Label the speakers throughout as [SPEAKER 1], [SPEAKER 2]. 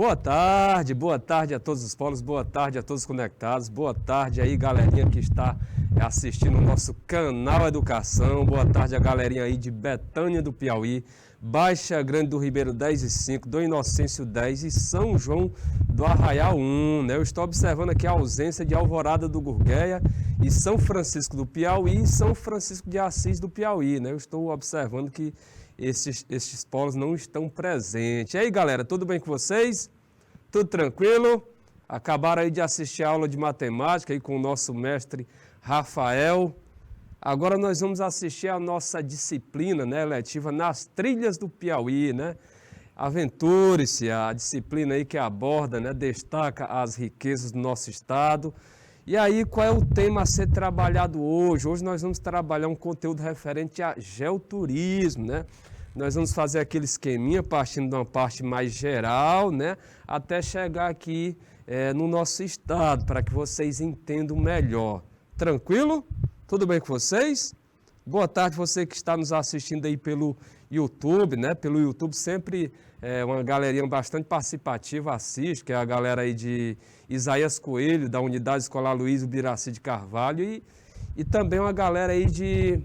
[SPEAKER 1] Boa tarde a todos os polos, boa tarde a todos conectados, boa tarde aí galerinha que está assistindo o nosso canal Educação, boa tarde a galerinha aí de Betânia do Piauí, Baixa Grande do Ribeiro 10 e 5, do Inocêncio 10 e São João do Arraial 1, né? Eu estou observando aqui a ausência de Alvorada do Gurgueia e São Francisco do Piauí e São Francisco de Assis do Piauí, né? Eu estou observando que esses polos não estão presentes. E aí, galera, tudo bem com vocês? Tudo tranquilo? Acabaram aí de assistir a aula de matemática aí com o nosso mestre Rafael. Agora nós vamos assistir a nossa disciplina, né, letiva Nas Trilhas do Piauí, né? Aventure-se, a disciplina aí que aborda, né, destaca as riquezas do nosso estado. E aí, qual é o tema a ser trabalhado hoje? Hoje nós vamos trabalhar um conteúdo referente a geoturismo, né? Nós vamos fazer aquele esqueminha partindo de uma parte mais geral, né? Até chegar aqui no nosso estado, para que vocês entendam melhor. Tranquilo? Tudo bem com vocês? Boa tarde você que está nos assistindo aí pelo YouTube, né? Pelo YouTube sempre uma galerinha bastante participativa assiste, que é a galera aí de Isaías Coelho, da Unidade Escolar Luiz Ubiraci de Carvalho e também uma galera aí de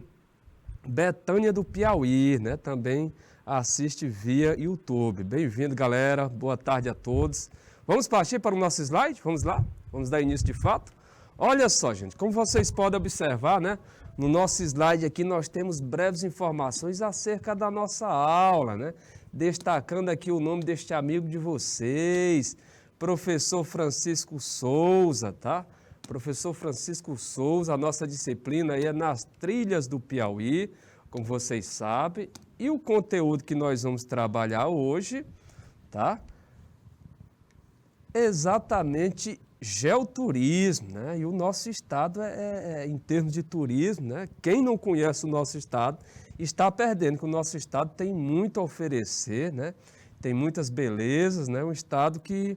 [SPEAKER 1] Betânia do Piauí, né? Também assiste via YouTube. Bem-vindo, galera. Boa tarde a todos. Vamos partir para o nosso slide? Vamos lá? Vamos dar início de fato? Olha só, gente, como vocês podem observar, né? No nosso slide aqui nós temos breves informações acerca da nossa aula, né? Destacando aqui o nome deste amigo de vocês, professor Francisco Souza, tá? Professor Francisco Souza, a nossa disciplina aí é Nas Trilhas do Piauí, como vocês sabem. E o conteúdo que nós vamos trabalhar hoje, tá? Exatamente geoturismo, né? E o nosso estado em termos de turismo, né? Quem não conhece o nosso estado está perdendo, que o nosso estado tem muito a oferecer, né? Tem muitas belezas, né? Um estado que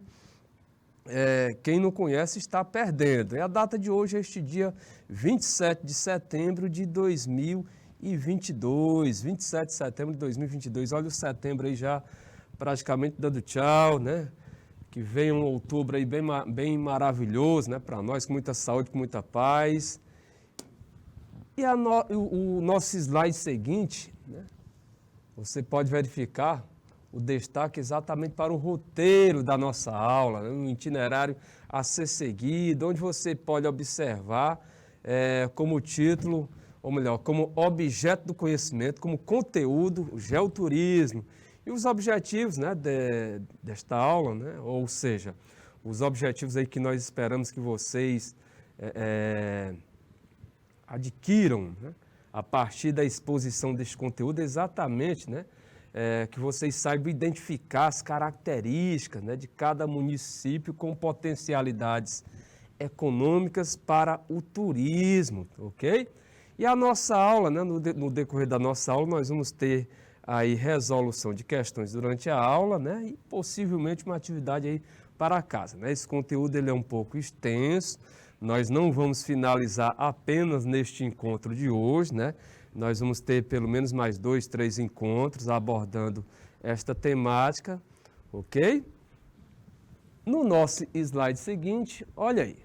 [SPEAKER 1] quem não conhece está perdendo. E a data de hoje é este dia 27 de setembro de 2022, 27 de setembro de 2022. Olha o setembro aí já praticamente dando tchau, né? Que venha um outubro aí bem maravilhoso, né, para nós, com muita saúde, com muita paz. E o nosso slide seguinte, né, você pode verificar o destaque exatamente para o roteiro da nossa aula, né, um itinerário a ser seguido, onde você pode observar como título, ou melhor, como objeto do conhecimento, como conteúdo, o geoturismo. E os objetivos, né, desta aula, né, ou seja, os objetivos aí que nós esperamos que vocês adquiram, né, a partir da exposição deste conteúdo, exatamente, né, que vocês saibam identificar as características, né, de cada município com potencialidades econômicas para o turismo, ok? E a nossa aula, né, no decorrer da nossa aula, nós vamos ter aí resolução de questões durante a aula, né, e possivelmente uma atividade aí para casa, né? Esse conteúdo ele é um pouco extenso, nós não vamos finalizar apenas neste encontro de hoje, né? Nós vamos ter pelo menos mais 2, 3 encontros abordando esta temática, ok? No nosso slide seguinte, olha aí,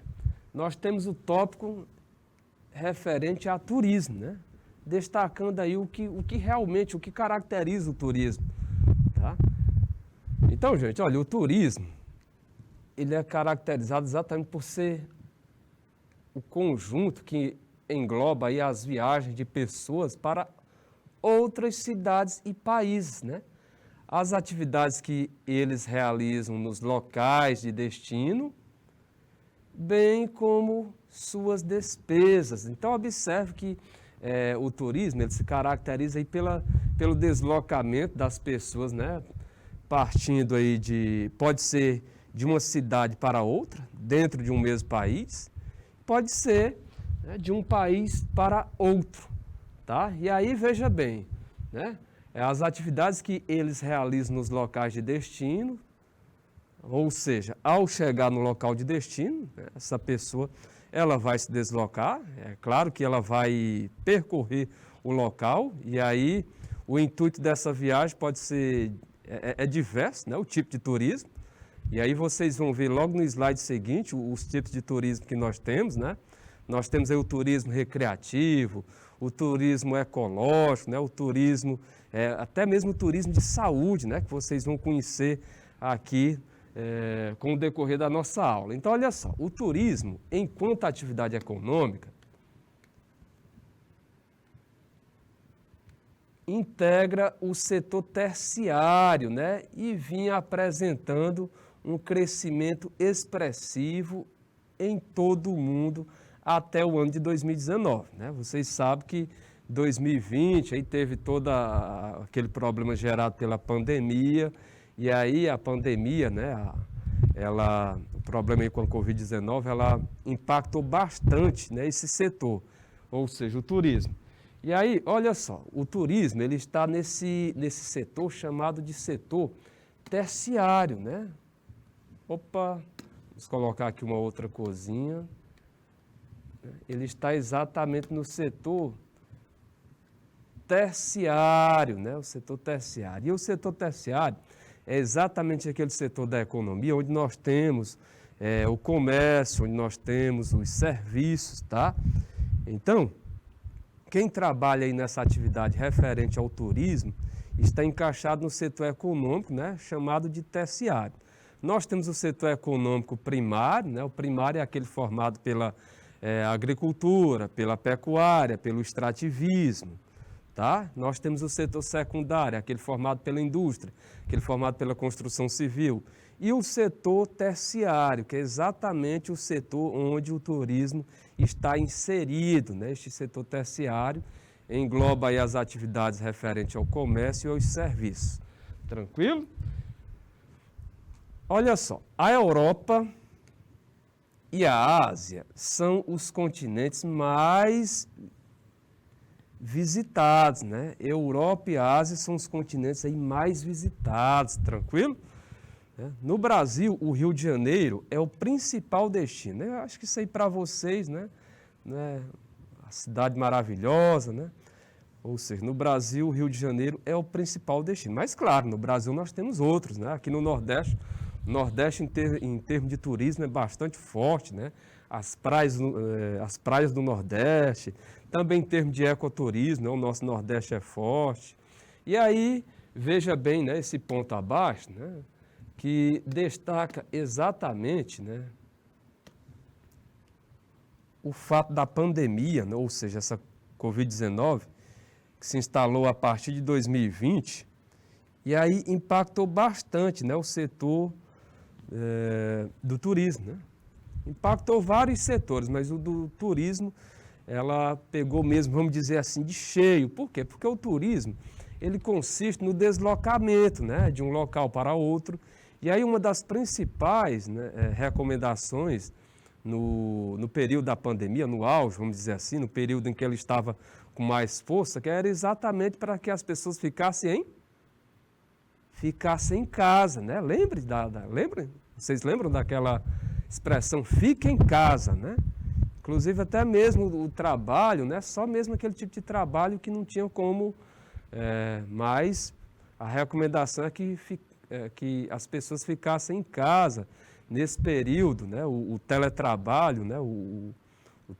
[SPEAKER 1] nós temos o tópico referente a turismo, né? Destacando aí o que realmente, o que caracteriza o turismo, tá? Então, gente, olha, o turismo, ele é caracterizado exatamente por ser o conjunto que engloba aí as viagens de pessoas para outras cidades e países, né? As atividades que eles realizam nos locais de destino, bem como suas despesas. Então, observe que o turismo ele se caracteriza aí pelo deslocamento das pessoas, né? Partindo aí pode ser de uma cidade para outra, dentro de um mesmo país, pode ser, né, de um país para outro, tá? E aí veja bem, né? As atividades que eles realizam nos locais de destino, ou seja, ao chegar no local de destino, né, essa pessoa ela vai se deslocar, é claro que ela vai percorrer o local, e aí o intuito dessa viagem pode ser diverso, né, o tipo de turismo, E aí vocês vão ver logo no slide seguinte os tipos de turismo que nós temos, né? Nós temos aí o turismo recreativo, o turismo ecológico, né? O turismo, até mesmo o turismo de saúde, né? Que vocês vão conhecer aqui com o decorrer da nossa aula. Então, olha só, o turismo, enquanto atividade econômica, integra o setor terciário, né? E vinha apresentando um crescimento expressivo em todo o mundo até o ano de 2019, né? Vocês sabem que 2020 aí teve todo aquele problema gerado pela pandemia, e aí a pandemia, né, o problema aí com a Covid-19, ela impactou bastante, né, esse setor, ou seja, o turismo. E aí, olha só, o turismo ele está nesse setor chamado de setor terciário, né? Opa, vamos colocar aqui uma outra coisinha. Ele está exatamente no setor terciário, né? O setor terciário. E o setor terciário é exatamente aquele setor da economia onde nós temos o comércio, onde nós temos os serviços, tá? Então, quem trabalha aí nessa atividade referente ao turismo está encaixado no setor econômico, né? Chamado de terciário. Nós temos o setor econômico primário, né? O primário é aquele formado pela agricultura, pela pecuária, pelo extrativismo, tá? Nós temos o setor secundário, aquele formado pela indústria, aquele formado pela construção civil. E o setor terciário, que é exatamente o setor onde o turismo está inserido, né? Este setor terciário engloba aí as atividades referentes ao comércio e aos serviços. Tranquilo? Olha só, a Europa e a Ásia são os continentes mais visitados, né? Europa e Ásia são os continentes aí mais visitados, tranquilo? No Brasil, o Rio de Janeiro é o principal destino. Eu acho que isso aí para vocês, né? A cidade maravilhosa, né? Ou seja, no Brasil, o Rio de Janeiro é o principal destino. Mas, claro, no Brasil nós temos outros, né? Aqui no Nordeste, em termos de turismo, é bastante forte, né? As praias do Nordeste, também em termos de ecoturismo, né? O nosso Nordeste é forte. E aí, veja bem, né, esse ponto abaixo, né, que destaca exatamente, né, o fato da pandemia, né, ou seja, essa Covid-19, que se instalou a partir de 2020, e aí impactou bastante, né, o setor do turismo, né? Impactou vários setores, mas o do turismo, ela pegou mesmo, vamos dizer assim, de cheio. Por quê? Porque o turismo, ele consiste no deslocamento, né, de um local para outro. E aí uma das principais, né, recomendações no período da pandemia, no auge, vamos dizer assim, no período em que ele estava com mais força, que era exatamente para que as pessoas ficassem em casa, né? Lembrem? Vocês lembram daquela expressão fica em casa, né? Inclusive até mesmo o trabalho, né? Só mesmo aquele tipo de trabalho que não tinha como, mas a recomendação é que as pessoas ficassem em casa nesse período, né? O teletrabalho, né? O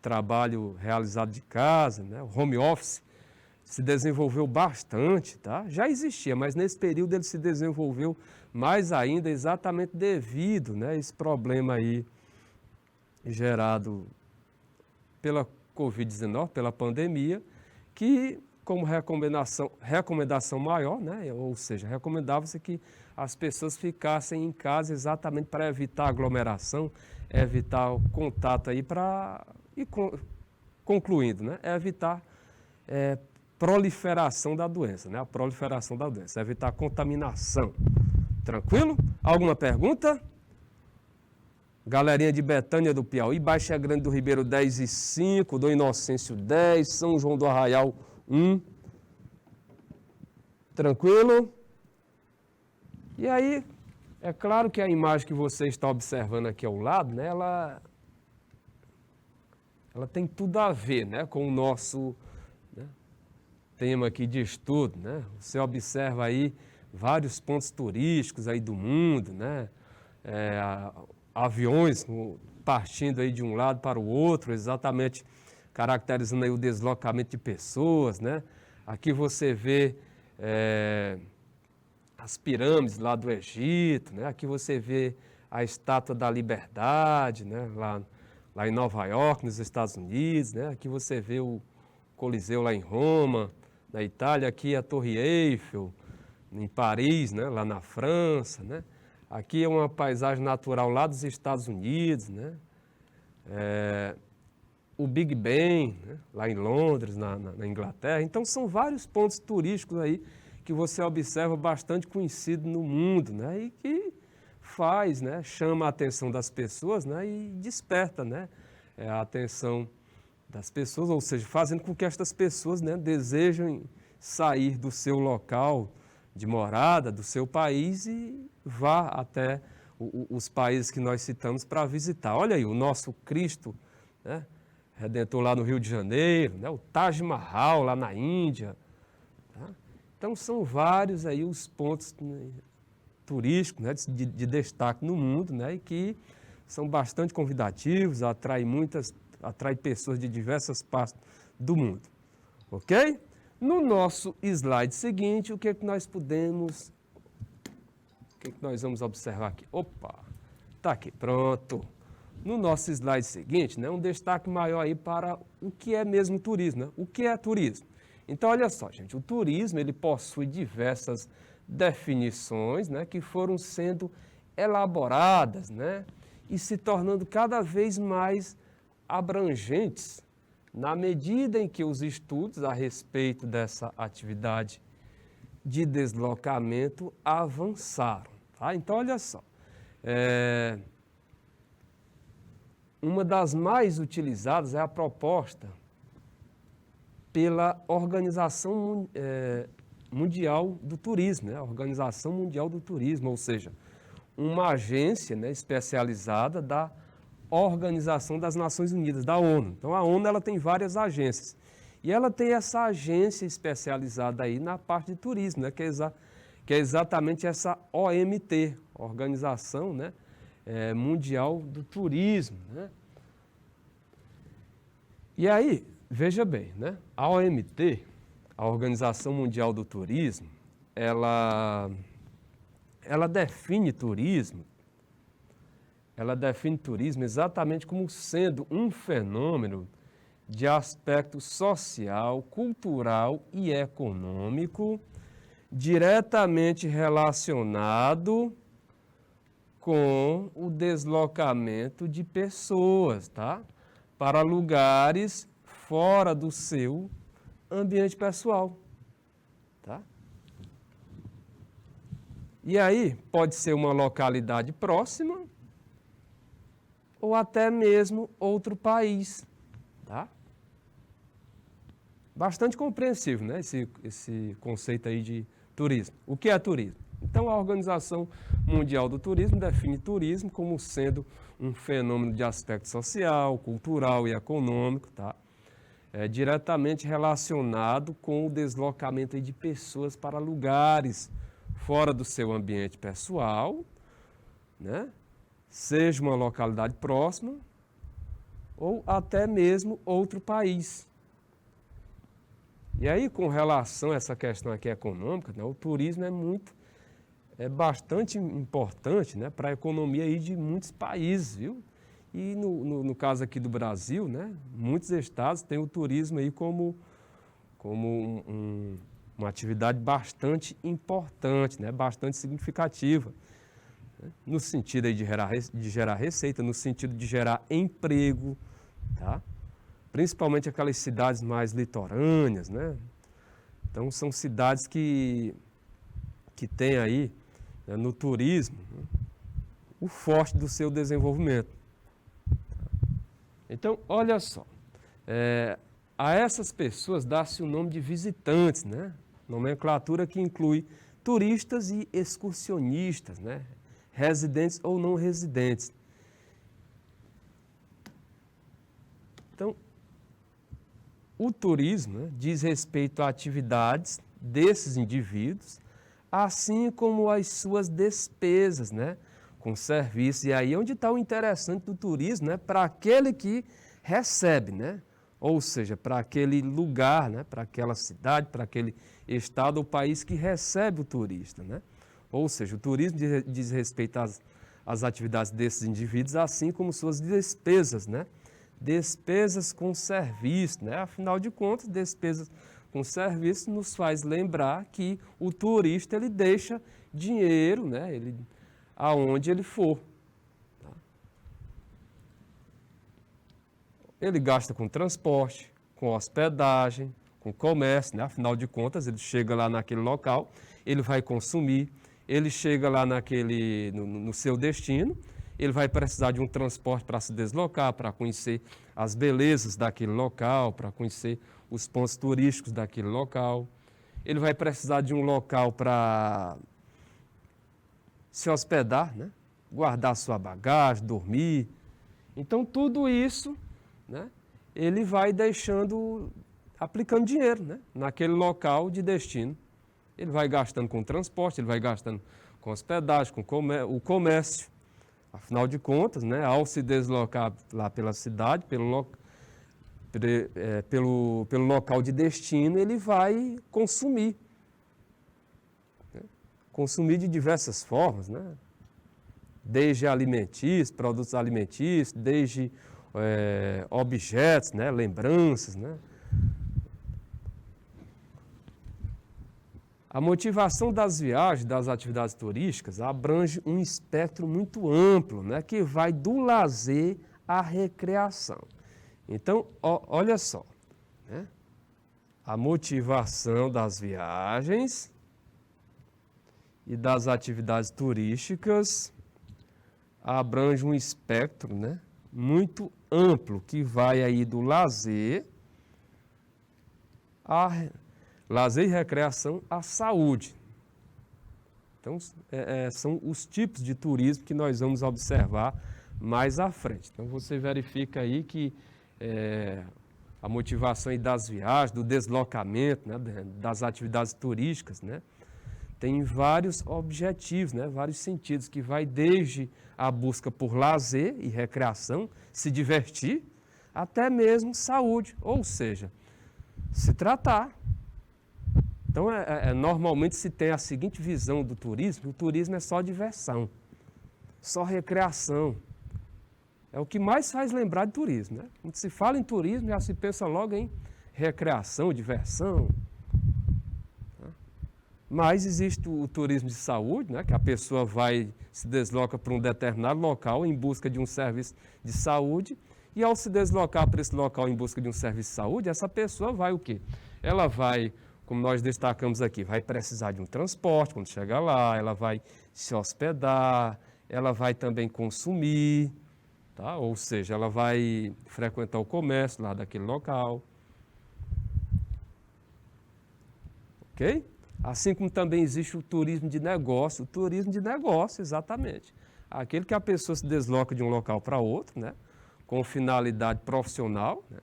[SPEAKER 1] trabalho realizado de casa, né? O home office se desenvolveu bastante, tá? Já existia, mas nesse período ele se desenvolveu mais ainda exatamente devido, né, a esse problema aí gerado pela Covid-19, pela pandemia, que como recomendação maior, né, ou seja, recomendava-se que as pessoas ficassem em casa exatamente para evitar aglomeração, evitar o contato aí concluindo, né, evitar proliferação da doença, né? A proliferação da doença, evitar contaminação. Tranquilo? Alguma pergunta? Galerinha de Betânia do Piauí, Baixa Grande do Ribeiro 10 e 5, Dom Inocêncio 10, São João do Arraial 1. Tranquilo? E aí, é claro que a imagem que você está observando aqui ao lado, né, ela tem tudo a ver, né, com o nosso tema aqui de estudo, né? Você observa aí vários pontos turísticos aí do mundo, né? aviões partindo aí de um lado para o outro, exatamente caracterizando aí o deslocamento de pessoas, né? Aqui você vê as pirâmides lá do Egito, né? Aqui você vê a Estátua da Liberdade, né? Lá em Nova York, nos Estados Unidos, né? Aqui você vê o Coliseu lá em Roma, na Itália, aqui a Torre Eiffel, em Paris, né? Lá na França, né? Aqui é uma paisagem natural lá dos Estados Unidos, né? O Big Ben, né? Lá em Londres, na Inglaterra. Então, são vários pontos turísticos aí que você observa bastante conhecido no mundo, né? E que faz, né? Chama a atenção das pessoas, né? E desperta, né? A atenção das pessoas, ou seja, fazendo com que estas pessoas, né? Desejem sair do seu local de morada, do seu país e vá até os países que nós citamos para visitar. Olha aí, o nosso Cristo, né? Redentor lá no Rio de Janeiro, né? O Taj Mahal lá na Índia. Tá? Então, são vários aí os pontos, né, turísticos, né, de destaque no mundo, né, e que são bastante convidativos, atrai pessoas de diversas partes do mundo. Ok? No nosso slide seguinte, o que é que nós vamos observar aqui? Opa, tá aqui, pronto. No nosso slide seguinte, né, um destaque maior aí para o que é mesmo turismo, né? O que é turismo? Então, olha só, gente, o turismo ele possui diversas definições, né, que foram sendo elaboradas, né, e se tornando cada vez mais abrangentes na medida em que os estudos a respeito dessa atividade de deslocamento avançaram. Tá? Então, olha só, uma das mais utilizadas é a proposta pela Organização Mundial do Turismo, né? A Organização Mundial do Turismo, ou seja, uma agência, né, especializada da Organização das Nações Unidas, da ONU. Então, a ONU ela tem várias agências. E ela tem essa agência especializada aí na parte de turismo, né, que é exatamente essa OMT, Organização, né, Mundial do Turismo, né? E aí, veja bem, né? A OMT, a Organização Mundial do Turismo, ela define turismo exatamente como sendo um fenômeno de aspecto social, cultural e econômico diretamente relacionado com o deslocamento de pessoas, tá? Para lugares fora do seu ambiente pessoal, tá? E aí pode ser uma localidade próxima ou até mesmo outro país, tá? Bastante compreensível, né, esse conceito aí de turismo. O que é turismo? Então, a Organização Mundial do Turismo define turismo como sendo um fenômeno de aspecto social, cultural e econômico, tá? Diretamente relacionado com o deslocamento aí de pessoas para lugares fora do seu ambiente pessoal, né? Seja uma localidade próxima ou até mesmo outro país. E aí, com relação a essa questão aqui econômica, né, o turismo é bastante importante, né, para a economia aí de muitos países, viu? E no caso aqui do Brasil, né, muitos estados têm o turismo aí como uma atividade bastante importante, né, bastante significativa, né, no sentido aí de gerar receita, no sentido de gerar emprego, tá? Principalmente aquelas cidades mais litorâneas, né? Então, são cidades que têm aí, né, no turismo, né, o forte do seu desenvolvimento. Então, olha só, a essas pessoas dá-se o nome de visitantes, né? Nomenclatura que inclui turistas e excursionistas, né? Residentes ou não residentes. Então, o turismo, né, diz respeito a atividades desses indivíduos, assim como as suas despesas, né, com serviço. E aí é onde está o interessante do turismo, né? Para aquele que recebe, né? Ou seja, para aquele lugar, né? Para aquela cidade, para aquele estado ou país que recebe o turista, né? Ou seja, o turismo diz respeito às atividades desses indivíduos, assim como suas despesas, né? Despesas com serviço, né? Afinal de contas, despesas com serviço nos faz lembrar que o turista ele deixa dinheiro, né? Aonde ele for. Tá? Ele gasta com transporte, com hospedagem, com comércio, né? Afinal de contas, ele chega lá naquele local, ele vai consumir, ele chega lá no seu destino, ele vai precisar de um transporte para se deslocar, para conhecer as belezas daquele local, para conhecer os pontos turísticos daquele local. Ele vai precisar de um local para se hospedar, né? Guardar sua bagagem, dormir. Então, tudo isso, né? Ele vai aplicando dinheiro, né? Naquele local de destino. Ele vai gastando com transporte, ele vai gastando com hospedagem, com o comércio. Afinal de contas, né, ao se deslocar lá pela cidade, pelo local de destino, ele vai consumir. Né? Consumir de diversas formas, né? Desde alimentícios, produtos alimentícios, desde objetos, né, lembranças, né? A motivação das viagens, das atividades turísticas, abrange um espectro muito amplo, né, que vai do lazer à recreação. Então, olha só, né, a motivação das viagens e das atividades turísticas abrange um espectro, né, muito amplo, que vai aí do lazer e recreação à saúde. Então, são os tipos de turismo que nós vamos observar mais à frente. Então, você verifica aí que a motivação aí das viagens, do deslocamento, né, das atividades turísticas, né, tem vários objetivos, né, vários sentidos, que vai desde a busca por lazer e recreação, se divertir, até mesmo saúde, ou seja, se tratar. Então, normalmente se tem a seguinte visão do turismo: o turismo é só diversão, só recreação. É o que mais faz lembrar de turismo, né? Quando se fala em turismo, já se pensa logo em recreação, diversão. Mas existe o turismo de saúde, né? Que a pessoa se desloca para um determinado local em busca de um serviço de saúde, e ao se deslocar para esse local em busca de um serviço de saúde, essa pessoa vai o quê? Ela vai, como nós destacamos aqui, vai precisar de um transporte quando chegar lá, ela vai se hospedar, ela vai também consumir, tá? Ou seja, ela vai frequentar o comércio lá daquele local. Ok? Assim como também existe o turismo de negócio. O turismo de negócio, exatamente. Aquele que a pessoa se desloca de um local para outro, né? Com finalidade profissional, né?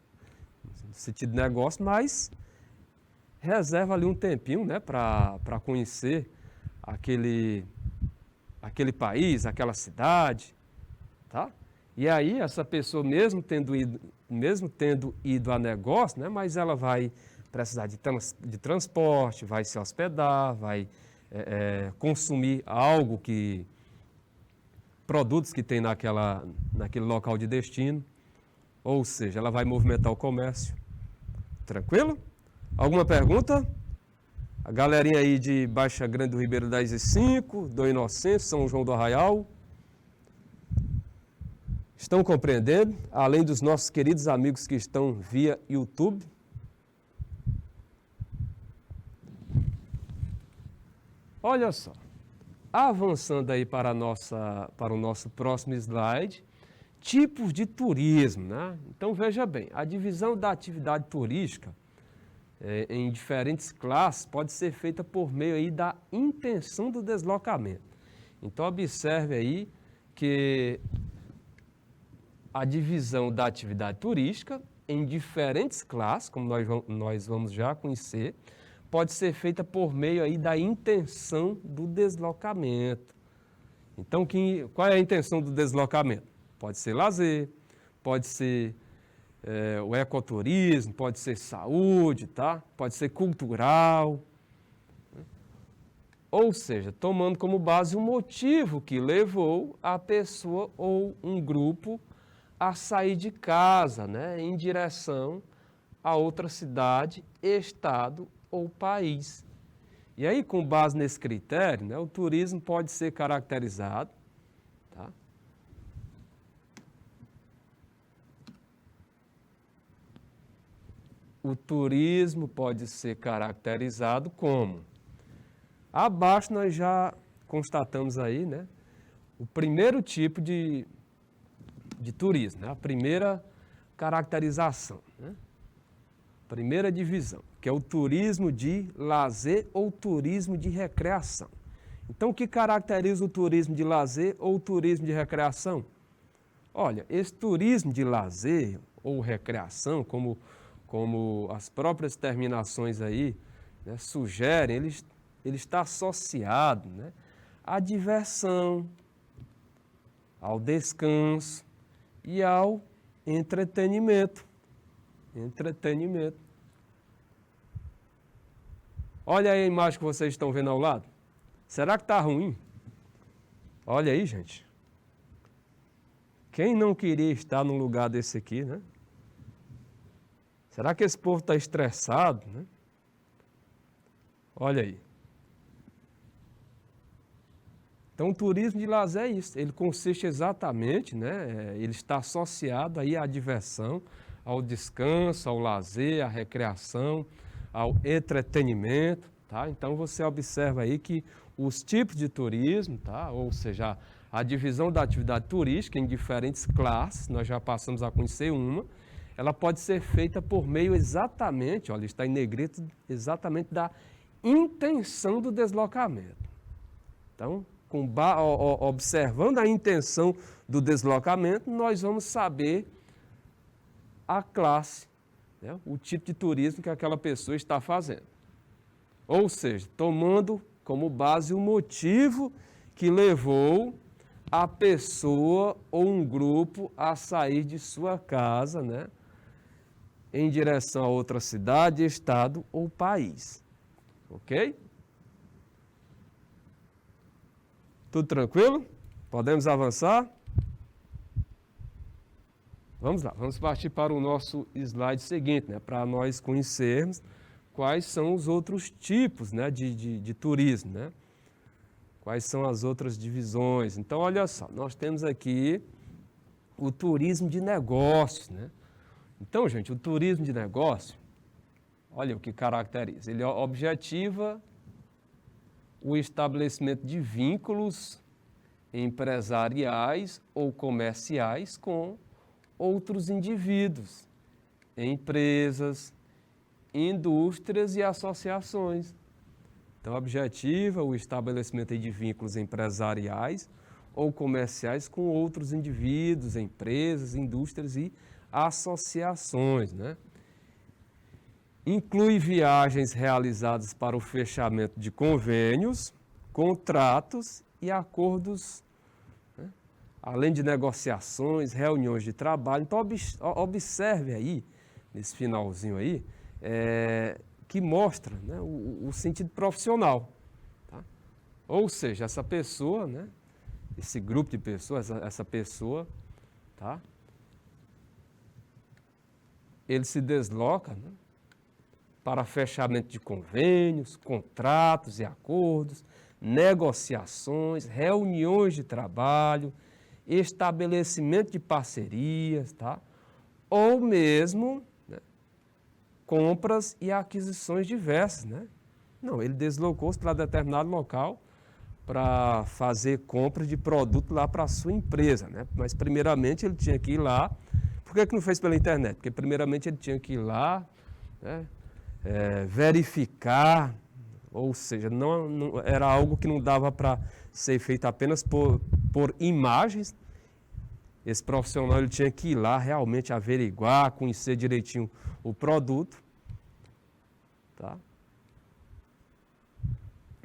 [SPEAKER 1] No sentido de negócio, mas reserva ali um tempinho, né, para conhecer aquele país, aquela cidade, tá? E aí essa pessoa, mesmo tendo ido a negócio, né, mas ela vai precisar de transporte, vai se hospedar, vai consumir produtos que tem naquele local de destino, ou seja, ela vai movimentar o comércio. Tranquilo? Alguma pergunta? A galerinha aí de Baixa Grande do Ribeiro 10 e 5, do Inocêncio, São João do Arraial, estão compreendendo? Além dos nossos queridos amigos que estão via YouTube. Olha só, avançando aí para o nosso próximo slide, tipos de turismo, né? Então veja bem, a divisão da atividade turística em diferentes classes pode ser feita por meio aí da intenção do deslocamento. Então observe aí que a divisão da atividade turística em diferentes classes, como nós vamos já conhecer, pode ser feita por meio aí da intenção do deslocamento. Então, qual é a intenção do deslocamento? Pode ser lazer, pode ser o ecoturismo, pode ser saúde, tá? Pode ser cultural. Ou seja, tomando como base o motivo que levou a pessoa ou um grupo a sair de casa, né, em direção a outra cidade, estado ou país. E aí, com base nesse critério, né, o turismo pode ser caracterizado, tá? O turismo pode ser caracterizado como? Abaixo nós já constatamos aí, né, o primeiro tipo de turismo, né, a primeira caracterização, né, primeira divisão, que é o turismo de lazer ou turismo de recreação. Então, o que caracteriza o turismo de lazer ou turismo de recreação? Olha, esse turismo de lazer ou recreação, como as próprias terminações aí, né, sugerem, ele está associado, né, à diversão, ao descanso e ao entretenimento. Olha aí a imagem que vocês estão vendo ao lado. Será que está ruim? Olha aí, gente. Quem não queria estar num lugar desse aqui, né? Será que esse povo está estressado, né? Olha aí. Então, o turismo de lazer é isso. Ele consiste exatamente, né? Ele está associado aí à diversão, ao descanso, ao lazer, à recreação, ao entretenimento, tá? Então, você observa aí que os tipos de turismo, tá? Ou seja, a divisão da atividade turística em diferentes classes, nós já passamos a conhecer uma, ela pode ser feita por meio exatamente, olha, está em negrito, exatamente da intenção do deslocamento. Então, observando a intenção do deslocamento, nós vamos saber a classe, né, o tipo de turismo que aquela pessoa está fazendo. Ou seja, tomando como base o motivo que levou a pessoa ou um grupo a sair de sua casa, né, em direção a outra cidade, estado ou país. Ok? Tudo tranquilo? Podemos avançar? Vamos lá, vamos partir para o nosso slide seguinte, né, para nós conhecermos quais são os outros tipos, né, de turismo, né? Quais são as outras divisões. Então, olha só, nós temos aqui o turismo de negócios, né? Então, gente, o turismo de negócio, olha o que caracteriza. Ele objetiva o estabelecimento de vínculos empresariais ou comerciais com outros indivíduos, empresas, indústrias e associações. Então, objetiva o estabelecimento de vínculos empresariais ou comerciais com outros indivíduos, empresas, indústrias e associações, né? Inclui viagens realizadas para o fechamento de convênios, contratos e acordos, né, além de negociações, reuniões de trabalho. Então, observe aí, nesse finalzinho aí, que mostra, né, o sentido profissional. Tá? Ou seja, essa pessoa, né, esse grupo de pessoas, essa pessoa, tá? Ele se desloca, né, para fechamento de convênios, contratos e acordos, negociações, reuniões de trabalho, estabelecimento de parcerias, tá? Ou mesmo, né, compras e aquisições diversas, né? Não, ele deslocou-se para determinado local para fazer compra de produto lá para a sua empresa, né? Mas primeiramente ele tinha que ir lá. Por que não fez pela internet? Porque primeiramente ele tinha que ir lá, né, verificar, ou seja, não era algo que não dava para ser feito apenas por imagens. Esse profissional ele tinha que ir lá realmente averiguar, conhecer direitinho o produto, tá?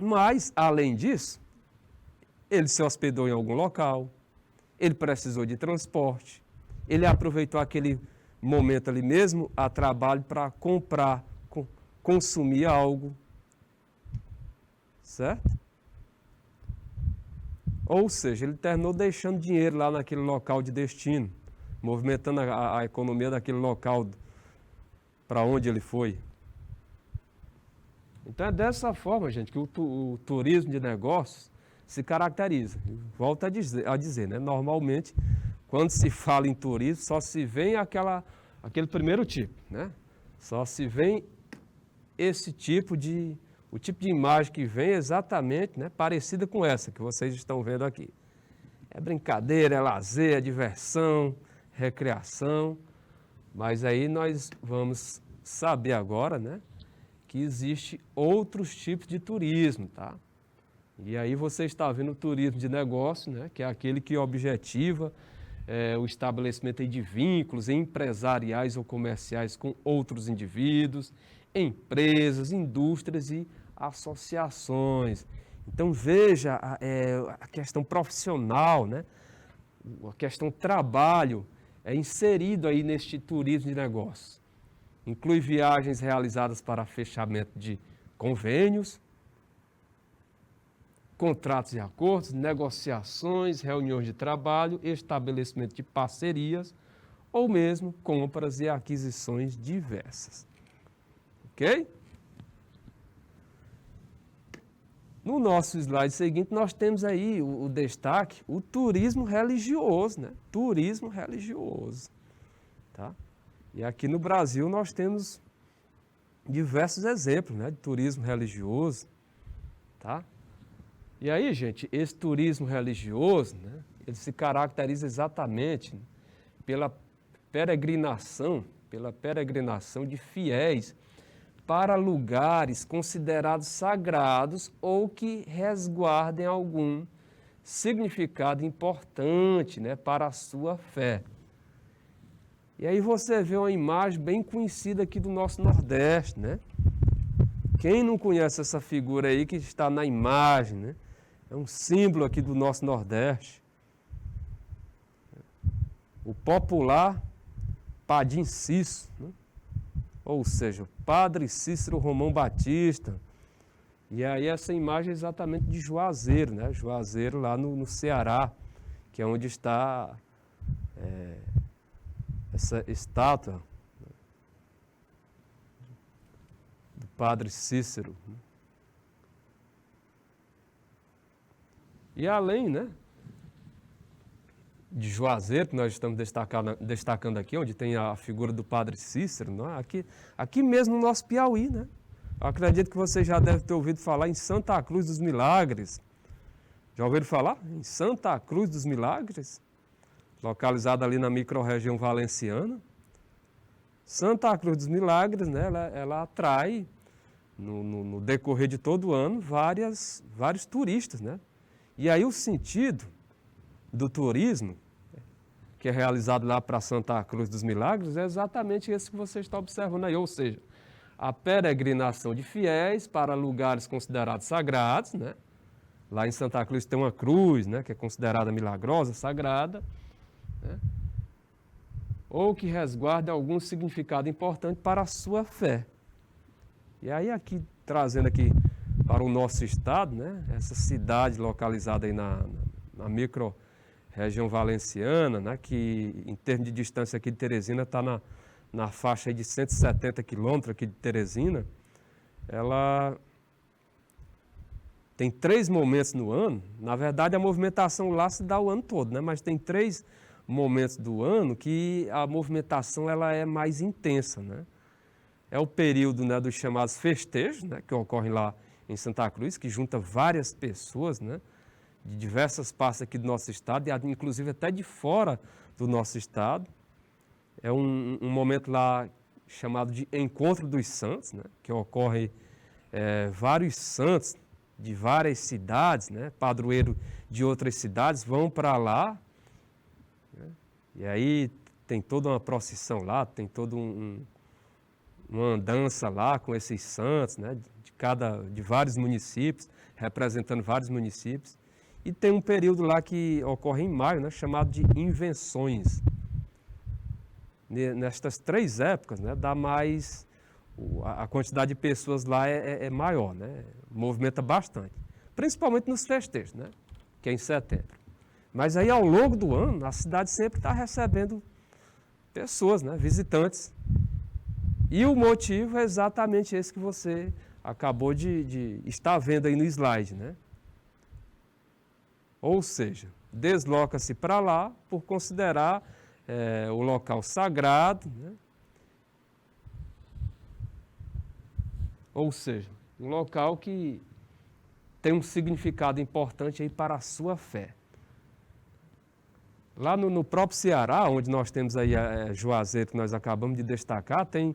[SPEAKER 1] Mas, além disso, ele se hospedou em algum local, ele precisou de transporte, ele aproveitou aquele momento ali mesmo a trabalho para comprar, consumir algo, certo? Ou seja, ele terminou deixando dinheiro lá naquele local de destino, movimentando a economia daquele local para onde ele foi. Então é dessa forma, gente, que o turismo de negócios se caracteriza. Volto a dizer, né? Normalmente, quando se fala em turismo, só se vê aquele primeiro tipo, né? Só se vê o tipo de imagem que vem exatamente, né, parecida com essa que vocês estão vendo aqui. É brincadeira, é lazer, é diversão, recreação, mas aí nós vamos saber agora, né, que existe outros tipos de turismo, tá? E aí você está vendo o turismo de negócio, né, que é aquele que objetiva o estabelecimento aí de vínculos empresariais ou comerciais com outros indivíduos, empresas, indústrias e associações. Então veja a questão profissional, né? A questão trabalho é inserido aí neste turismo de negócios. Inclui viagens realizadas para fechamento de convênios, contratos e acordos, negociações, reuniões de trabalho, estabelecimento de parcerias ou mesmo compras e aquisições diversas. Ok? No nosso slide seguinte, nós temos aí o destaque, o turismo religioso, né? Turismo religioso, tá? E aqui no Brasil nós temos diversos exemplos, né, de turismo religioso, tá? E aí, gente, esse turismo religioso, né, ele se caracteriza exatamente pela peregrinação de fiéis para lugares considerados sagrados ou que resguardem algum significado importante, né, para a sua fé. E aí você vê uma imagem bem conhecida aqui do nosso Nordeste, né? Quem não conhece essa figura aí que está na imagem, né? É um símbolo aqui do nosso Nordeste. O popular Padim Cícero, né? Ou seja, o Padre Cícero Romão Batista. E aí essa imagem é exatamente de Juazeiro, né? Juazeiro lá no Ceará, que é onde está essa estátua do Padre Cícero. E além, né, de Juazeiro, que nós estamos destacando aqui, onde tem a figura do Padre Cícero, não é? Aqui mesmo no nosso Piauí, né? Eu acredito que você já deve ter ouvido falar em Santa Cruz dos Milagres. Já ouviram falar? Em Santa Cruz dos Milagres, localizada ali na microrregião valenciana. Santa Cruz dos Milagres, né, ela atrai, no decorrer de todo o ano, vários turistas, né? E aí o sentido do turismo, que é realizado lá para Santa Cruz dos Milagres, é exatamente esse que você está observando aí, ou seja, a peregrinação de fiéis para lugares considerados sagrados, né? Lá em Santa Cruz tem uma cruz, né, que é considerada milagrosa, sagrada, né? Ou que resguarda algum significado importante para a sua fé. E aí aqui, trazendo aqui para o nosso estado, né, essa cidade localizada aí na micro-região valenciana, né, que em termos de distância aqui de Teresina está na faixa aí de 170 quilômetros aqui de Teresina, ela tem 3 momentos no ano. Na verdade, a movimentação lá se dá o ano todo, né, mas tem 3 momentos do ano que a movimentação ela é mais intensa, né? É o período, né, dos chamados festejos, né, que ocorrem lá em Santa Cruz, que junta várias pessoas, né, de diversas partes aqui do nosso estado, e inclusive até de fora do nosso estado. É um momento lá chamado de Encontro dos Santos, né, que ocorre vários santos de várias cidades, né, padroeiro de outras cidades, vão para lá, né, e aí tem toda uma procissão lá, tem toda uma andança lá com esses santos, né, de vários municípios, representando vários municípios. E tem um período lá que ocorre em maio, né, chamado de invenções. Nestas 3 épocas, né, dá mais, a quantidade de pessoas lá é maior, né, movimenta bastante. Principalmente nos festejos, né, que é em setembro. Mas aí ao longo do ano, a cidade sempre está recebendo pessoas, né, visitantes. E o motivo é exatamente esse que você acabou de estar vendo aí no slide, né? Ou seja, desloca-se para lá por considerar o local sagrado, né? Ou seja, um local que tem um significado importante aí para a sua fé. Lá no próprio Ceará, onde nós temos aí Juazeiro, que nós acabamos de destacar, tem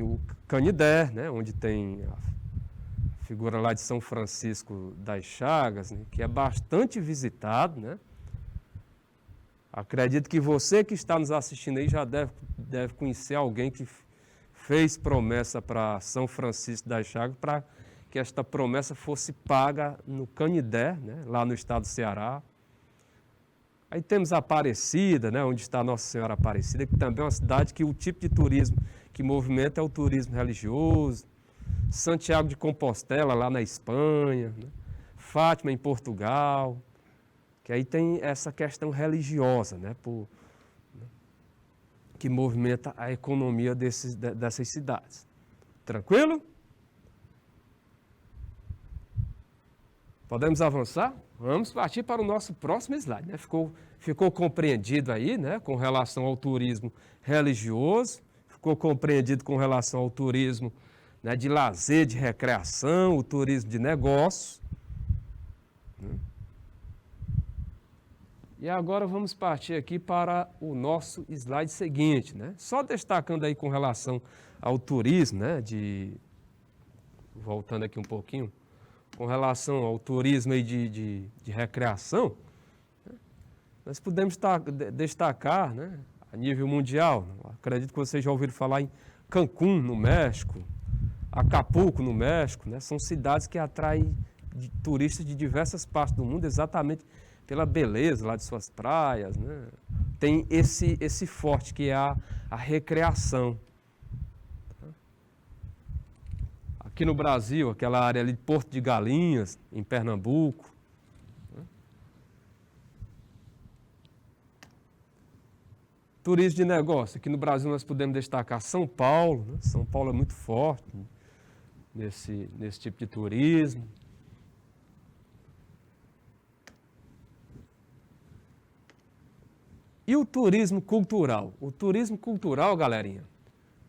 [SPEAKER 1] o Canidé, né, onde tem a figura lá de São Francisco das Chagas, né, que é bastante visitado, né? Acredito que você que está nos assistindo aí já deve conhecer alguém que fez promessa para São Francisco das Chagas para que esta promessa fosse paga no Canidé, né, lá no estado do Ceará. Aí temos a Aparecida, né, onde está Nossa Senhora Aparecida, que também é uma cidade que o tipo de turismo que movimenta é o turismo religioso. Santiago de Compostela, lá na Espanha, né? Fátima, em Portugal, que aí tem essa questão religiosa, né, que movimenta a economia dessas cidades. Tranquilo? Podemos avançar? Vamos partir para o nosso próximo slide, né? Ficou compreendido aí, né, com relação ao turismo religioso, ficou compreendido com relação ao turismo, né, de lazer, de recreação, o turismo de negócios. Né? E agora vamos partir aqui para o nosso slide seguinte, né? Só destacando aí com relação ao turismo, né, voltando aqui um pouquinho, com relação ao turismo aí de recreação, né, nós podemos destacar, né, a nível mundial. Acredito que vocês já ouviram falar em Cancún, no México, Acapulco, no México, né, são cidades que atraem turistas de diversas partes do mundo, exatamente pela beleza lá de suas praias, né. Tem esse forte que é a recreação. Aqui no Brasil, aquela área ali de Porto de Galinhas, em Pernambuco. Turismo de negócio. Aqui no Brasil nós podemos destacar São Paulo. Né? São Paulo é muito forte nesse tipo de turismo. E o turismo cultural? O turismo cultural, galerinha,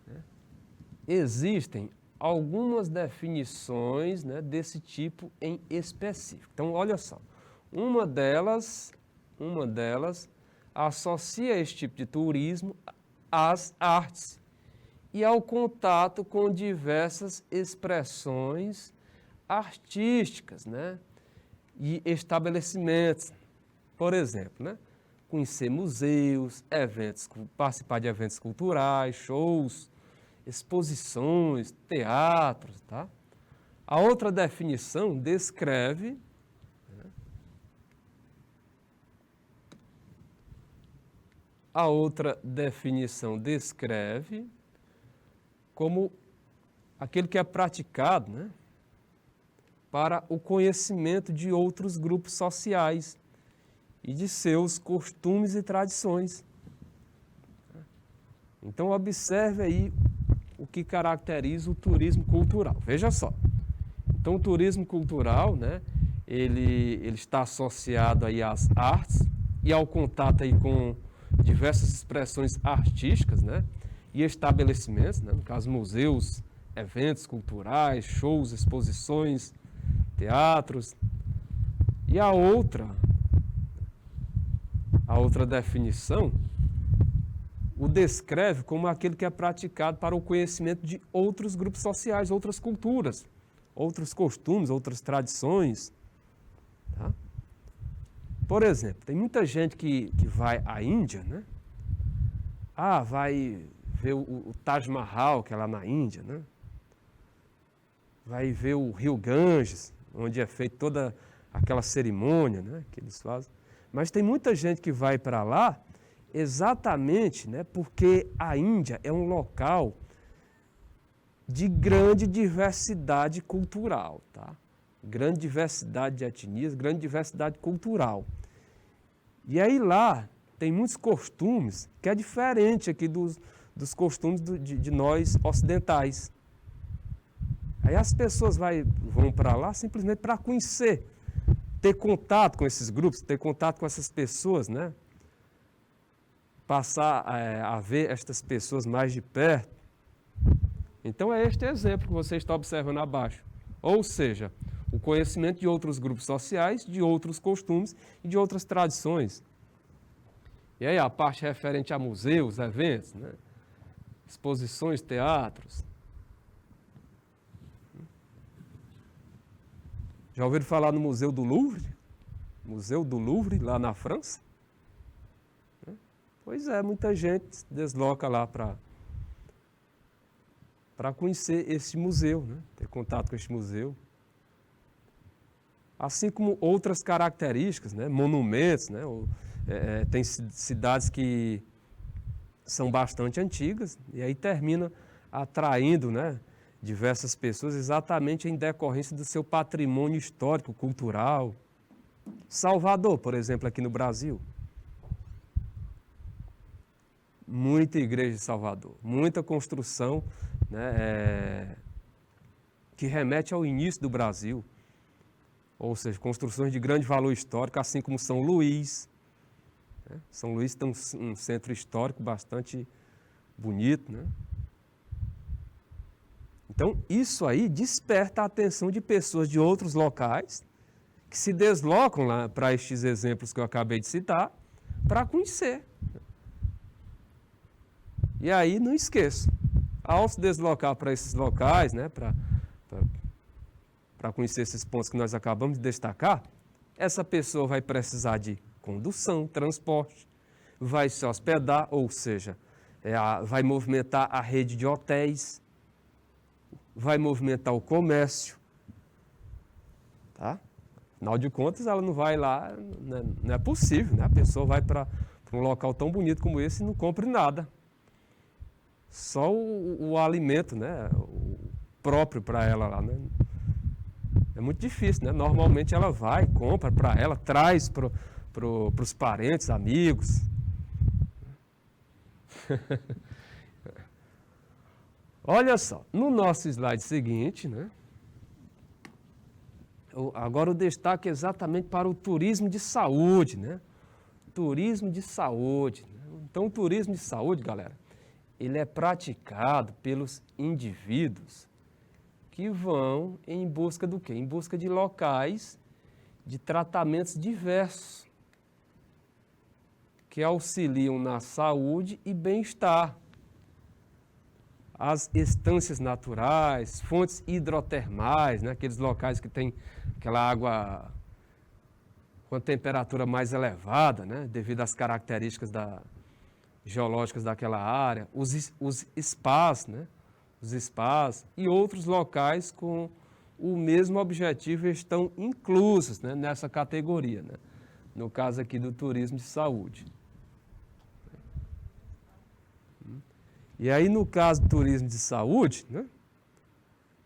[SPEAKER 1] né? Existem algumas definições, né, desse tipo em específico. Então, olha só, uma delas associa esse tipo de turismo às artes e ao contato com diversas expressões artísticas, né, e estabelecimentos. Por exemplo, né, conhecer museus, participar de eventos culturais, shows, exposições, teatros, tá? A outra definição descreve, né? A outra definição descreve como aquele que é praticado, né, para o conhecimento de outros grupos sociais e de seus costumes e tradições. Então, observe aí o que caracteriza o turismo cultural. Veja só. Então, o turismo cultural, né, ele está associado aí às artes e ao contato aí com diversas expressões artísticas, né, e estabelecimentos, né, no caso, museus, eventos culturais, shows, exposições, teatros. E a outra definição o descreve como aquele que é praticado para o conhecimento de outros grupos sociais, outras culturas, outros costumes, outras tradições. Tá? Por exemplo, tem muita gente que vai à Índia, né? Vai ver o Taj Mahal, que é lá na Índia, né? Vai ver o Rio Ganges, onde é feita toda aquela cerimônia, né, que eles fazem. Mas tem muita gente que vai para lá exatamente, né, porque a Índia é um local de grande diversidade cultural, tá? Grande diversidade de etnias, grande diversidade cultural. E aí lá tem muitos costumes que é diferente aqui dos costumes de nós ocidentais. Aí as pessoas vão para lá simplesmente para conhecer, ter contato com esses grupos, ter contato com essas pessoas, né? Passar a ver estas pessoas mais de perto. Então é este exemplo que você está observando abaixo. Ou seja, o conhecimento de outros grupos sociais, de outros costumes e de outras tradições. E aí a parte referente a museus, eventos, né? Exposições, teatros. Já ouviram falar no Museu do Louvre? Museu do Louvre, lá na França? Pois é, muita gente se desloca lá para conhecer esse museu, né? Ter contato com este museu. Assim como outras características, né? Monumentos, né? Tem cidades que são bastante antigas e aí termina atraindo, né, diversas pessoas exatamente em decorrência do seu patrimônio histórico, cultural. Salvador, por exemplo, aqui no Brasil. Muita igreja de Salvador, muita construção, né, que remete ao início do Brasil, ou seja, construções de grande valor histórico, assim como São Luís. Né? São Luís tem um centro histórico bastante bonito, né? Então, isso aí desperta a atenção de pessoas de outros locais que se deslocam lá para estes exemplos que eu acabei de citar, para conhecer. E aí, não esqueça, ao se deslocar para esses locais, né, para conhecer esses pontos que nós acabamos de destacar, essa pessoa vai precisar de condução, transporte, vai se hospedar, ou seja, vai movimentar a rede de hotéis, vai movimentar o comércio, tá? Afinal de contas, ela não vai lá, não é possível, né? A pessoa vai para um local tão bonito como esse e não compre nada. Só o alimento, né? O próprio para ela lá, né? É muito difícil, né? Normalmente ela vai, compra para ela, traz para os parentes, amigos. Olha só, no nosso slide seguinte, né? Agora o destaque é exatamente para o turismo de saúde, né? Turismo de saúde. Né? Então, o turismo de saúde, galera, ele é praticado pelos indivíduos que vão em busca do quê? Em busca de locais de tratamentos diversos, que auxiliam na saúde e bem-estar. As estâncias naturais, fontes hidrotermais, né? Aqueles locais que tem aquela água com a temperatura mais elevada, né? Devido às características geológicas daquela área, os spas, né? Os spas e outros locais com o mesmo objetivo estão inclusos, né, nessa categoria, né? No caso aqui do turismo de saúde. E aí, no caso do turismo de saúde, né,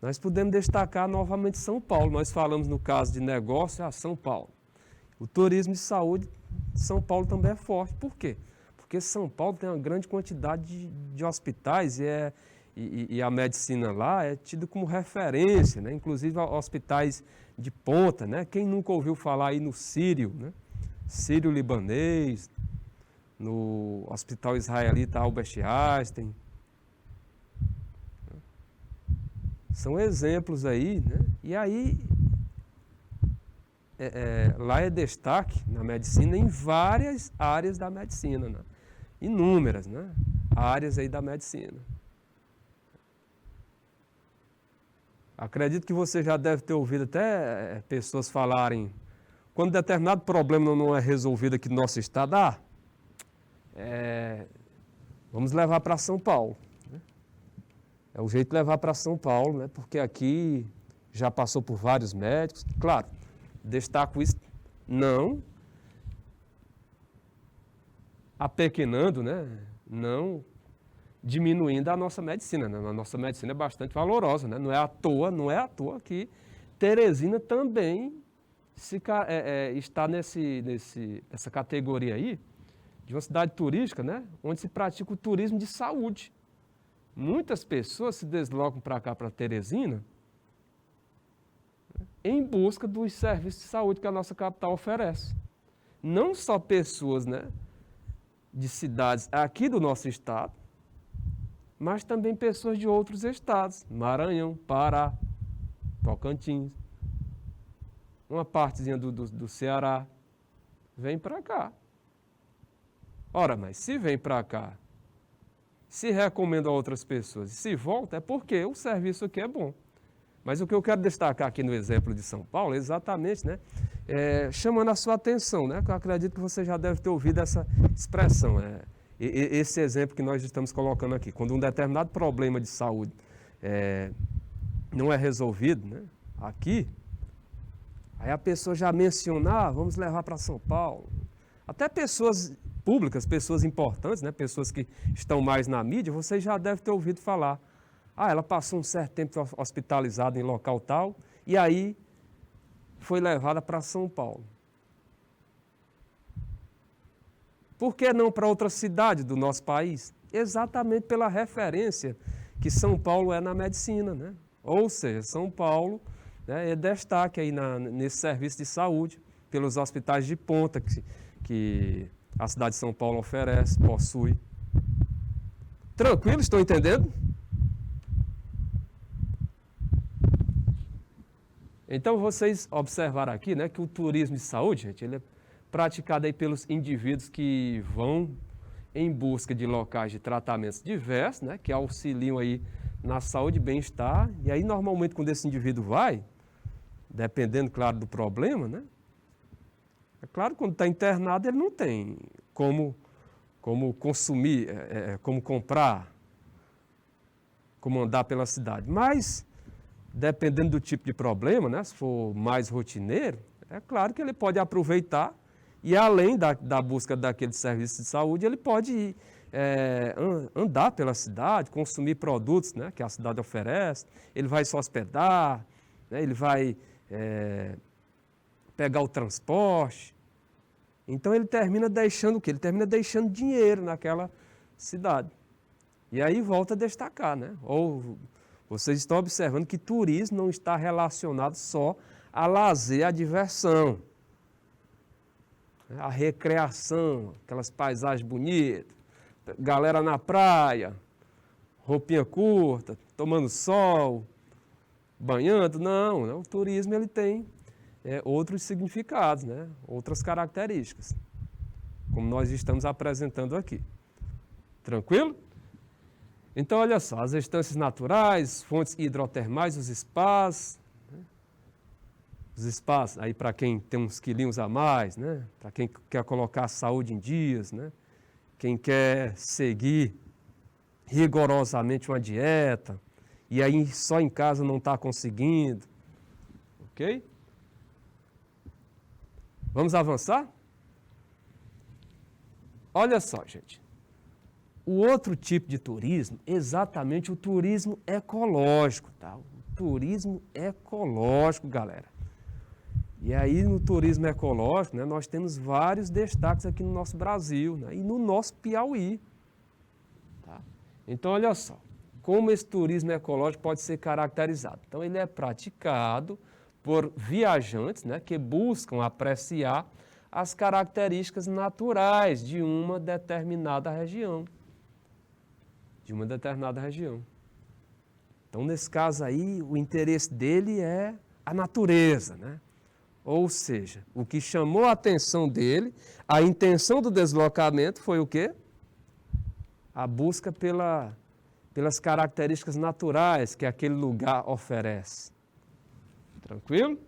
[SPEAKER 1] nós podemos destacar novamente São Paulo. Nós falamos no caso de negócio, São Paulo. O turismo de saúde, São Paulo também é forte. Por quê? Porque São Paulo tem uma grande quantidade de hospitais e a medicina lá é tida como referência, né? Inclusive hospitais de ponta, né? Quem nunca ouviu falar aí no Sírio, né? Sírio-Libanês, no Hospital Israelita Albert Einstein. São exemplos aí, né? E aí, lá é destaque na medicina em várias áreas da medicina, né? Inúmeras, né? Áreas aí da medicina. Acredito que você já deve ter ouvido até pessoas falarem, quando determinado problema não é resolvido aqui no nosso estado, vamos levar para São Paulo. Né? É o jeito de levar para São Paulo, né? Porque aqui já passou por vários médicos. Claro, Destaco isso, não apequenando, né? Não diminuindo a nossa medicina, né? A nossa medicina é bastante valorosa, né? Não é à toa que Teresina também está nessa categoria aí de uma cidade turística, né? Onde se pratica o turismo de saúde. Muitas pessoas se deslocam para cá, para Teresina, em busca dos serviços de saúde que a nossa capital oferece. Não só pessoas, né, de cidades aqui do nosso estado, mas também pessoas de outros estados, Maranhão, Pará, Tocantins, uma partezinha do Ceará, vem para cá. Ora, mas se vem para cá, se recomenda a outras pessoas e se volta, é porque o serviço aqui é bom. Mas o que eu quero destacar aqui no exemplo de São Paulo é exatamente, né, chamando a sua atenção, né, que eu acredito que você já deve ter ouvido essa expressão, esse exemplo que nós estamos colocando aqui. Quando um determinado problema de saúde não é resolvido, né, aqui, aí a pessoa já menciona, vamos levar para São Paulo. Até pessoas públicas, pessoas importantes, né, pessoas que estão mais na mídia, você já deve ter ouvido falar. Ela passou um certo tempo hospitalizada em local tal, e aí foi levada para São Paulo. Por que não para outra cidade do nosso país? Exatamente pela referência que São Paulo é na medicina, né? Ou seja, São Paulo, né, é destaque aí nesse serviço de saúde, pelos hospitais de ponta que a cidade de São Paulo oferece, possui. Tranquilo, estão entendendo? Então, vocês observaram aqui, né, que o turismo de saúde, gente, ele é praticado aí pelos indivíduos que vão em busca de locais de tratamentos diversos, né, que auxiliam aí na saúde e bem-estar. E aí, normalmente, quando esse indivíduo vai, dependendo, claro, do problema, né, é claro, quando está internado, ele não tem como consumir, como comprar, como andar pela cidade. Mas, dependendo do tipo de problema, né, se for mais rotineiro, é claro que ele pode aproveitar e, além da busca daquele serviço de saúde, ele pode ir, andar pela cidade, consumir produtos, né, que a cidade oferece, ele vai se hospedar, né, ele vai pegar o transporte. Então ele termina deixando o quê? Ele termina deixando dinheiro naquela cidade. E aí volta a destacar, né? Ou vocês estão observando que turismo não está relacionado só a lazer, a diversão, a recreação, aquelas paisagens bonitas, galera na praia, roupinha curta, tomando sol, banhando. Não, o turismo ele tem outros significados, né? Outras características, como nós estamos apresentando aqui. Tranquilo? Então, olha só, as estâncias naturais, fontes hidrotermais, os spas, né? Os spas, aí para quem tem uns quilinhos a mais, né? Para quem quer colocar a saúde em dias, né? Quem quer seguir rigorosamente uma dieta, e aí só em casa não está conseguindo, ok? Vamos avançar? Olha só, gente. O outro tipo de turismo, exatamente o turismo ecológico, tá? O turismo ecológico, galera. E aí no turismo ecológico, né, nós temos vários destaques aqui no nosso Brasil, né, e no nosso Piauí. Tá? Então, olha só, como esse turismo ecológico pode ser caracterizado. Então, ele é praticado por viajantes, né, que buscam apreciar as características naturais de uma determinada região. Então, nesse caso aí, o interesse dele é a natureza, né? Ou seja, o que chamou a atenção dele, a intenção do deslocamento foi o quê? A busca pelas características naturais que aquele lugar oferece. Tranquilo?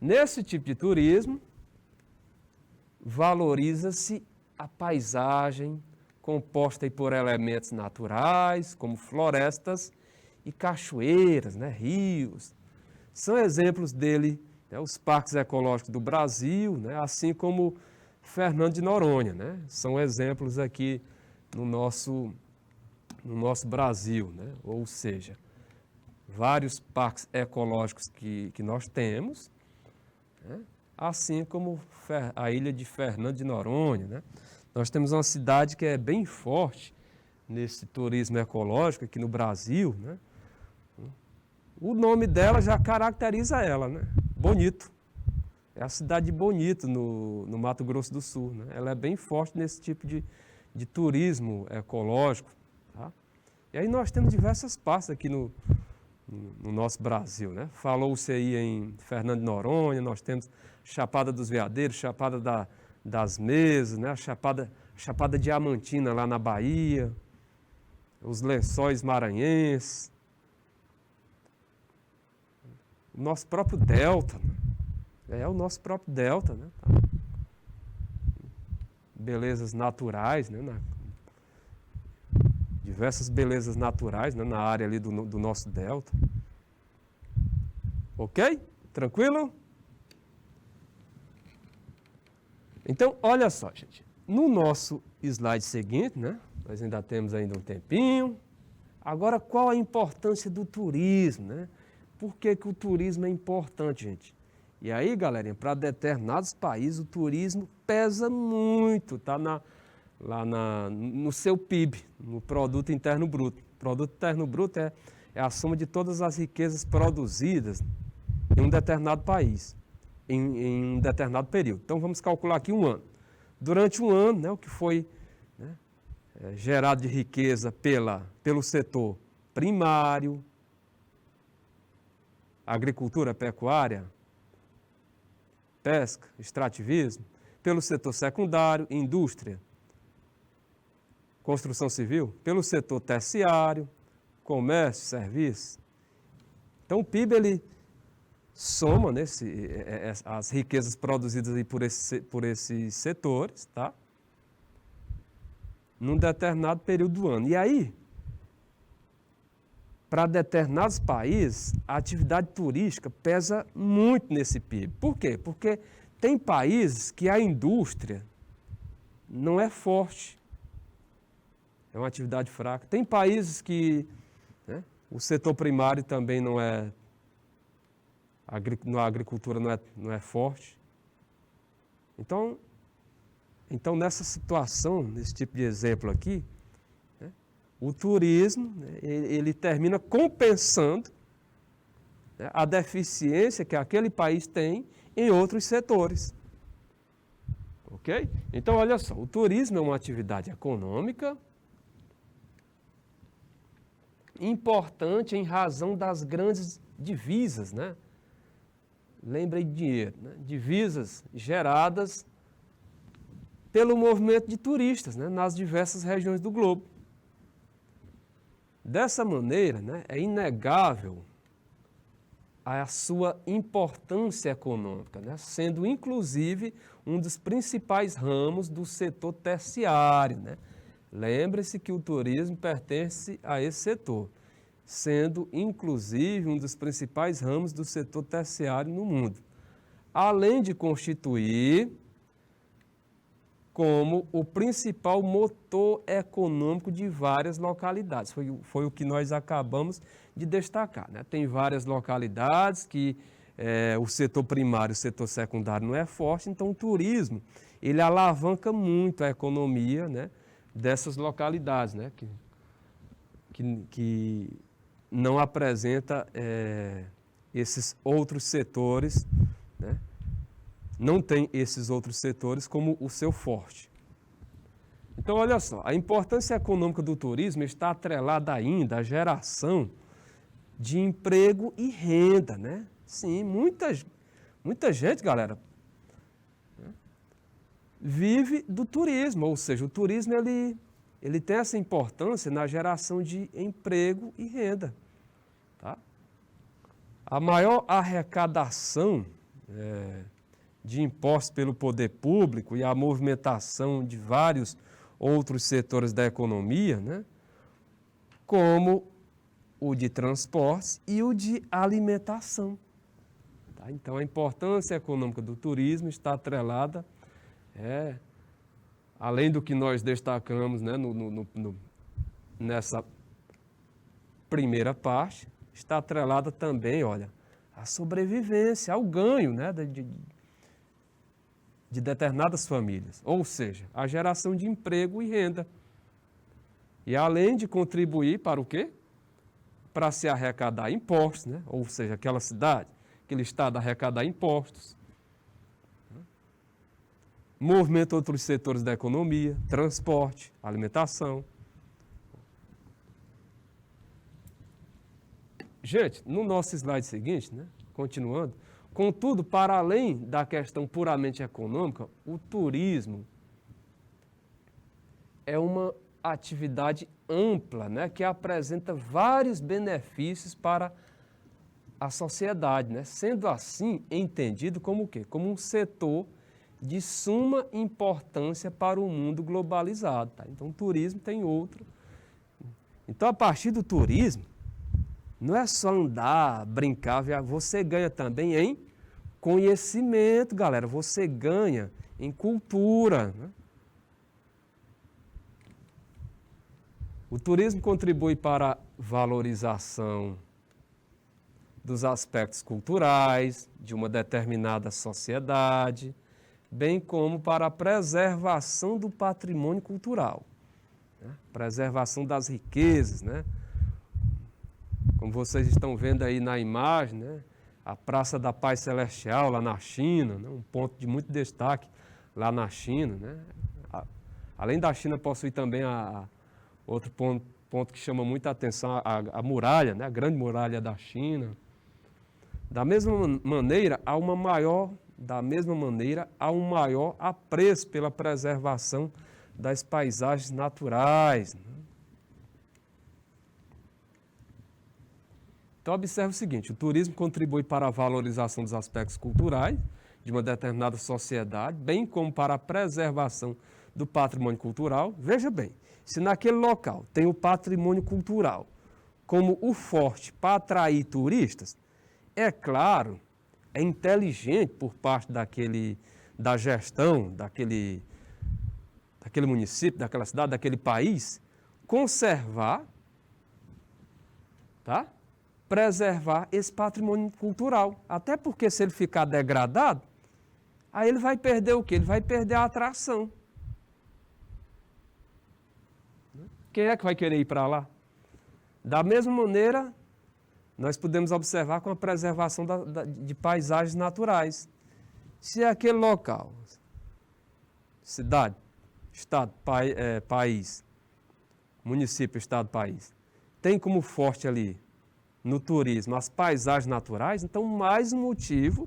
[SPEAKER 1] Nesse tipo de turismo, valoriza-se a paisagem composta aí por elementos naturais, como florestas e cachoeiras, né, rios. São exemplos dele né, os parques ecológicos do Brasil, né, assim como Fernando de Noronha, né, são exemplos aqui no nosso Brasil, né, ou seja, vários parques ecológicos que nós temos, né, assim como a ilha de Fernando de Noronha, né. Nós temos uma cidade que é bem forte nesse turismo ecológico aqui no Brasil, né. O nome dela já caracteriza ela, né? Bonito. É a cidade de Bonito, no Mato Grosso do Sul, né? Ela é bem forte nesse tipo de turismo ecológico, tá? E aí nós temos diversas partes aqui no nosso Brasil, né? Falou-se aí em Fernando de Noronha, nós temos Chapada dos Veadeiros, Chapada das Mesas, né? A Chapada Diamantina lá na Bahia, os Lençóis Maranhenses, o nosso próprio delta, né? O nosso próprio delta, né? Belezas naturais, né? Diversas belezas naturais, né? Na área ali do nosso delta. Ok? Tranquilo? Então, olha só, gente. No nosso slide seguinte, né? Nós ainda temos ainda um tempinho. Agora, qual a importância do turismo, né? Por que o turismo é importante, gente? E aí, galerinha, para determinados países o turismo pesa muito, tá lá no seu PIB, no Produto Interno Bruto. O Produto Interno Bruto é a soma de todas as riquezas produzidas em um determinado país, em um determinado período. Então, vamos calcular aqui um ano. Durante um ano, né, o que foi, né, gerado de riqueza pelo setor primário, agricultura, pecuária, pesca, extrativismo, pelo setor secundário, indústria, construção civil, pelo setor terciário, comércio, serviço. Então o PIB ele soma, né, as riquezas produzidas aí por esses setores, tá? Num determinado período do ano. E aí, para determinados países, a atividade turística pesa muito nesse PIB. Por quê? Porque tem países que a indústria não é forte, é uma atividade fraca. Tem países que, né, o setor primário também não é, a agricultura não é forte. Então, nessa situação, nesse tipo de exemplo aqui, o turismo, né, ele termina compensando, né, a deficiência que aquele país tem em outros setores. Ok? Então, olha só, o turismo é uma atividade econômica importante em razão das grandes divisas, né? Lembrem de dinheiro, né? Divisas geradas pelo movimento de turistas, né, nas diversas regiões do globo. Dessa maneira, né, é inegável a sua importância econômica, né, sendo inclusive um dos principais ramos do setor terciário, né? Lembre-se que o turismo pertence a esse setor, sendo inclusive um dos principais ramos do setor terciário no mundo, além de constituir como o principal motor econômico de várias localidades. Foi o que nós acabamos de destacar, né? Tem várias localidades que o setor primário, o setor secundário não é forte, então o turismo ele alavanca muito a economia, né, dessas localidades, né, que não apresenta esses outros setores, né? Não tem esses outros setores como o seu forte. Então, olha só, a importância econômica do turismo está atrelada ainda à geração de emprego e renda, né? Sim, muita gente, galera, né, vive do turismo, ou seja, o turismo ele tem essa importância na geração de emprego e renda, tá? A maior arrecadação de impostos pelo poder público e a movimentação de vários outros setores da economia, né, como o de transportes e o de alimentação. Tá? Então, a importância econômica do turismo está atrelada, além do que nós destacamos, né, nessa primeira parte, está atrelada também, olha, à sobrevivência, ao ganho, né, de determinadas famílias, ou seja, a geração de emprego e renda. E além de contribuir para o quê? Para se arrecadar impostos, né? Ou seja, aquela cidade, aquele estado arrecadar impostos. Movimenta outros setores da economia, transporte, alimentação. Gente, no nosso slide seguinte, né? Continuando, contudo, para além da questão puramente econômica, o turismo é uma atividade ampla, né, que apresenta vários benefícios para a sociedade, né, sendo assim entendido como o quê? Como um setor de suma importância para o mundo globalizado. Tá? Então, o turismo tem outro. Então, a partir do turismo, não é só andar, brincar, você ganha também em conhecimento, galera, você ganha em cultura, né? O turismo contribui para a valorização dos aspectos culturais de uma determinada sociedade, bem como para a preservação do patrimônio cultural, né? Preservação das riquezas, né? Como vocês estão vendo aí na imagem, né? A Praça da Paz Celestial, lá na China, né? Um ponto de muito destaque lá na China, né? Além da China, possui também outro ponto que chama muita atenção, a muralha, né? A grande muralha da China. Da mesma maneira, há um maior apreço pela preservação das paisagens naturais, né? Então, observe o seguinte, o turismo contribui para a valorização dos aspectos culturais de uma determinada sociedade, bem como para a preservação do patrimônio cultural. Veja bem, se naquele local tem o patrimônio cultural como o forte para atrair turistas, é claro, é inteligente por parte da gestão daquele município, daquela cidade, daquele país, conservar, tá? Preservar esse patrimônio cultural. Até porque se ele ficar degradado, aí ele vai perder o quê? Ele vai perder a atração. Quem é que vai querer ir para lá? Da mesma maneira, nós podemos observar com a preservação de paisagens naturais. Se aquele local, cidade, estado, país, município, estado, país, tem como forte ali no turismo as paisagens naturais, então mais um motivo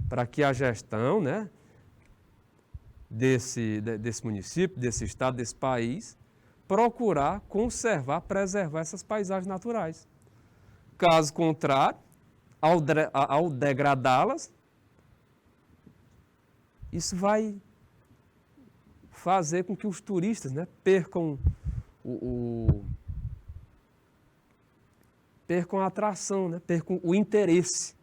[SPEAKER 1] para que a gestão, né, desse município, desse estado, desse país, procurar conservar, preservar essas paisagens naturais. Caso contrário, ao degradá-las, isso vai fazer com que os turistas, né, percam a atração, né, percam o interesse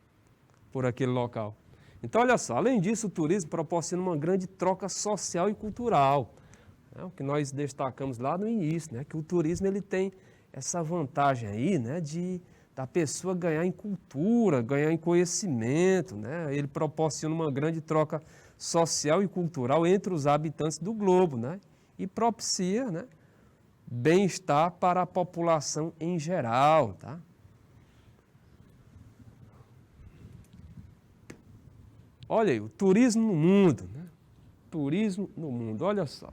[SPEAKER 1] por aquele local. Então, olha só, além disso, o turismo proporciona uma grande troca social e cultural. Né, o que nós destacamos lá no início, né, que o turismo ele tem essa vantagem aí, né, da pessoa ganhar em cultura, ganhar em conhecimento, né, ele proporciona uma grande troca social e cultural entre os habitantes do globo, né, e propicia, né, bem-estar para a população em geral, tá? Olha aí, o turismo no mundo, né? Turismo no mundo, olha só.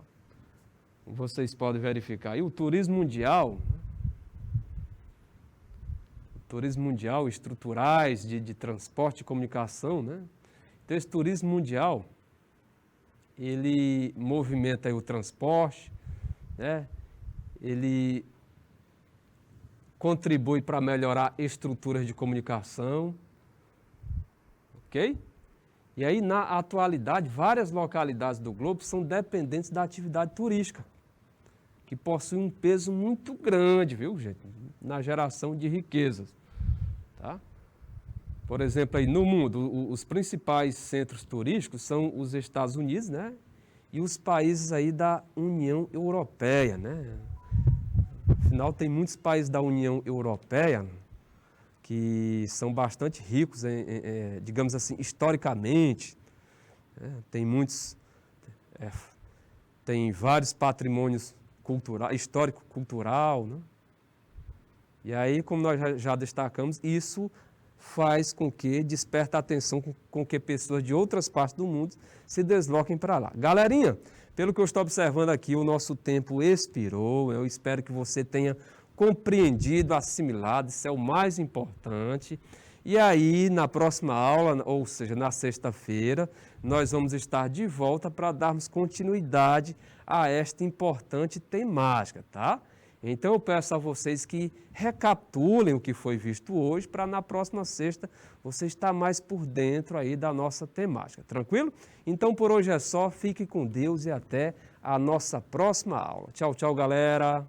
[SPEAKER 1] Vocês podem verificar aí, o turismo mundial, né? O turismo mundial, estruturais, de transporte e comunicação, né? Então, esse turismo mundial, ele movimenta aí o transporte, né? Ele contribui para melhorar estruturas de comunicação, ok? E aí, na atualidade, várias localidades do globo são dependentes da atividade turística, que possui um peso muito grande, viu, gente, na geração de riquezas, tá? Por exemplo, aí no mundo, os principais centros turísticos são os Estados Unidos, né? E os países aí da União Europeia, né? Afinal, tem muitos países da União Europeia que são bastante ricos, digamos assim, historicamente, né? Tem muitos, tem vários patrimônios histórico-cultural, né? E aí, como nós já destacamos, isso faz com que desperta a atenção com que pessoas de outras partes do mundo se desloquem para lá. Galerinha, pelo que eu estou observando aqui, o nosso tempo expirou. Eu espero que você tenha compreendido, assimilado, isso é o mais importante. E aí, na próxima aula, ou seja, na sexta-feira, nós vamos estar de volta para darmos continuidade a esta importante temática, tá? Então eu peço a vocês que recapitulem o que foi visto hoje para na próxima sexta você estar mais por dentro aí da nossa temática, tranquilo? Então por hoje é só, fique com Deus e até a nossa próxima aula. Tchau, tchau, galera!